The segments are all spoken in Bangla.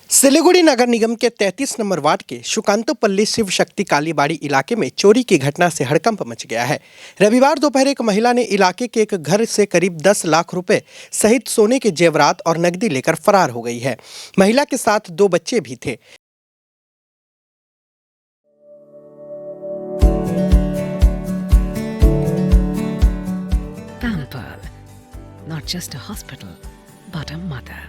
सिलीगुड़ी नगर निगम के 33 नंबर वार्ड के शुकांतोपल्ली शिव शक्ति कालीबाड़ी इलाके में चोरी की घटना से हड़कंप मच गया है। रविवार दोपहर एक महिला ने इलाके के एक घर से करीब 10 लाख रुपए सहित सोने के जेवरात और नकदी लेकर फरार हो गई है। महिला के साथ 2 बच्चे भी थे। Pampered, not just a hospital, but a mother.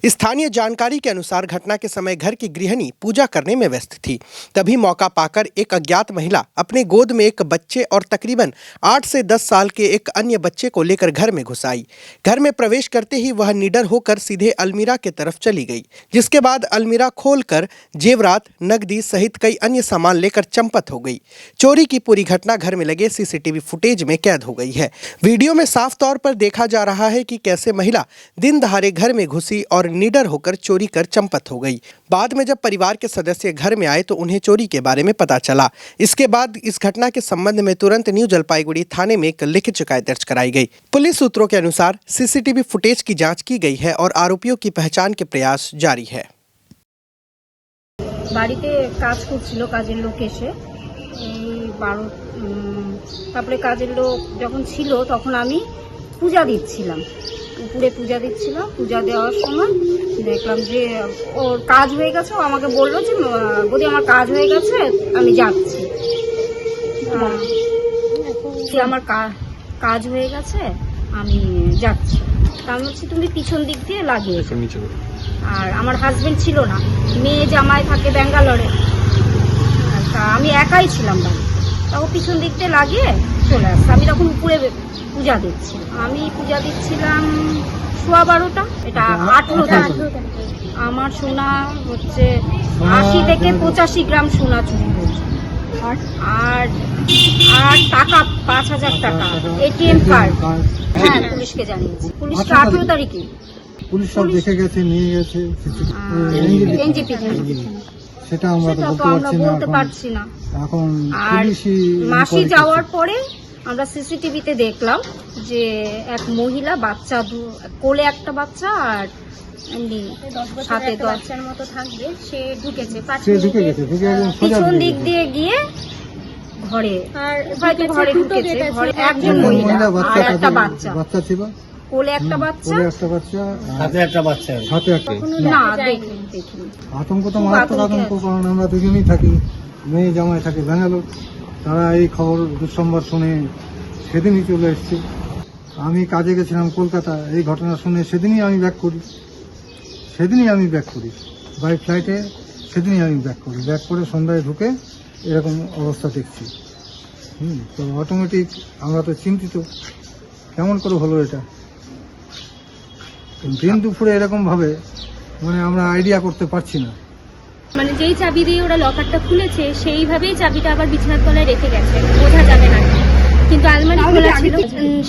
स्थानीय जानकारी के अनुसार घटना के समय घर की गृहिणी पूजा करने में व्यस्त थी। तभी मौका पाकर एक अज्ञात महिला अपने गोद में एक बच्चे और तकरीबन 8 से 10 साल के एक अन्य बच्चे को लेकर घर में घुस आई। घर में प्रवेश करते ही वह निडर होकर सीधे अलमीरा के तरफ चली गई, जिसके बाद अलमीरा खोलकर जेवरात, नकदी सहित कई अन्य सामान लेकर चंपत हो गई। चोरी की पूरी घटना घर में लगे सीसीटीवी फुटेज में कैद हो गई है। वीडियो में साफ तौर पर देखा जा रहा है कि कैसे महिला दिन दहाड़े घर में घुसी और निडर होकर चोरी कर चंपत हो गई। बाद में जब परिवार के सदस्य घर में आए तो उन्हें चोरी के बारे में पता चला। इसके बाद इस घटना के संबंध में तुरंत न्यू जलपाईगुड़ी थाने में एक लिखित शिकायत दर्ज कराई गई। पुलिस सूत्रों के अनुसार सीसीटीवी फुटेज की जांच की गई है और आरोपियों की पहचान के प्रयास जारी है। বাড়িতে কাজ করছিল, কাজের লোক এসে তারপরে কাজের লোক যখন ছিল তখন আমি পূজা দিচ্ছিলাম, উপরে পূজা দিচ্ছিলাম। পূজা দেওয়ার সময় দেখলাম যে ওর কাজ হয়ে গেছে। ও আমাকে বললো যে বৌদি আমার কাজ হয়ে গেছে, আমি যাচ্ছি। আমার কাজ হয়ে গেছে, আমি যাচ্ছি। তা আমি বলছি তুমি পিছন দিক দিয়ে লাগিয়েছো। আর আমার হাজবেন্ড ছিল না, মেয়ে জামাই থাকে ব্যাঙ্গালোরে, তা আমি একাই ছিলাম বাড়ি। তখন পিছন দিক দিয়ে লাগিয়ে চলে আসছে। আমি তখন উপরে পূজা দিচ্ছিলাম। আমি পূজা দিচ্ছিলাম 12:15। এটা 18 তারিখ। আমার সোনা হচ্ছে 80 থেকে 85 গ্রাম সোনা চুরি হয়েছে। আর টাকা 5000 টাকা, এটিএম কার্ড। হ্যাঁ, পুলিশকে জানিয়েছি। পুলিশকে 18 তারিখে পুলিশ সব দেখে গেছে, নিয়ে গেছে। এনজিপি সেটা আমরা বলতে পারছি না এখন। আর মাসি যাওয়ার পরে আমরা সিসিটিভিতে দেখলাম যে এক মহিলা বাচ্চা, কোলে একটা বাচ্চা আর এমনি সাথে 10 বাচ্চার মতো থাকবে, সে ঢুকেছে। পিছন দিক দিয়ে গিয়ে ঘরে, হয়তো ঘরে ঢুকেছে। ঘরে একজন মহিলা আর একটা বাচ্চা ছিল, কোলে একটা বাচ্চা, হাতে একটা বাচ্চা। না দেখিনি। আতঙ্ক তো মারাত্মক আতঙ্ক, কারণ আমরা দুজনেই থাকি, মেয়ে জামাই থাকে ব্যাঙ্গালোর। তারা এই খবর দুঃসংবাদ শুনে সেদিনই চলে এসছে। আমি কাজে গেছিলাম কলকাতা, এই ঘটনা শুনে সেদিনই আমি ব্যাক করি বাই ফ্লাইটে। সেদিনই আমি ব্যাক করে সন্ধ্যায় ঢুকে এরকম অবস্থা দেখছি। তো অটোমেটিক আমরা তো চিন্তিত, কেমন করে হলো এটা। দিন দুপুরে এরকম ভাবে আমরা আইডিয়া করতে পারছি না। যেই চাবি দিয়ে ওরা লকারটা খুলেছে সেইভাবেই চাবিটা আবার বিছানার তলায় রেখে গেছে, বোঝা যাবে না। কিন্তু আলমারি খোলা ছিল,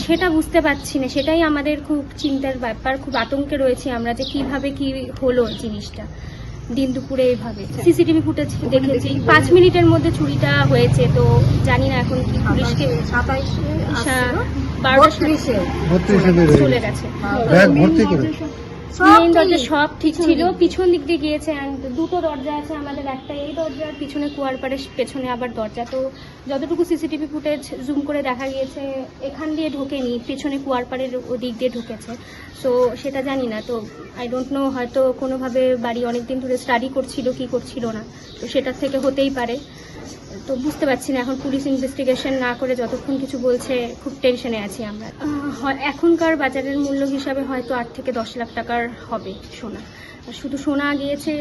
সেটা বুঝতে পারছি না। সেটাই আমাদের খুব চিন্তার ব্যাপার, খুব আতঙ্কে রয়েছি আমরা যে কিভাবে কি হলো জিনিসটা দিন দুপুরে এইভাবে। সিসিটিভি ফুটেজ দেখেছি, 5 মিনিটের মধ্যে চুরিটা হয়েছে। তো জানি না এখন কি পুলিশকে 12:30 চলে গেছে। মেইন দরজা সব ঠিক ছিল, পিছন দিক দিয়ে গিয়েছে। দুটো দরজা আছে আমাদের, একটা এই দরজার পিছনে কুয়ারপাড়ের পেছনে আবার দরজা। তো যতটুকু সিসিটিভি ফুটেজ জুম করে দেখা গিয়েছে এখান দিয়ে ঢোকেনি, পেছনে কুয়ারপাড়ের ওদিক দিয়ে ঢুকেছে। সো সেটা জানি না। তো আই ডোন্ট নো, হয়তো কোনোভাবে বাড়ি অনেকদিন ধরে স্টাডি করছিল কি করছিল না, তো সেটার থেকে হতেই পারে। তো বুঝতে পারছি না এখন, পুলিশ ইনভেস্টিগেশন না করে যতক্ষণ কিছু বলছে খুব টেনশনে আছি আমরা। এখনকার বাজারের মূল্য হিসাবে হয়তো 8 থেকে 10 লাখ টাকার হবে সোনা। শুধু সোনা গিয়েছে,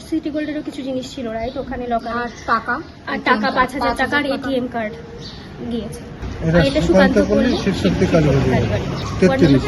সিটি গোল্ডেরও কিছু জিনিস ছিল, রাইট? ওখানে লকার আর টাকা 5000 টাকার এটিএম কার্ড গিয়েছে। এটা সুকান্ত পল্লী, 33।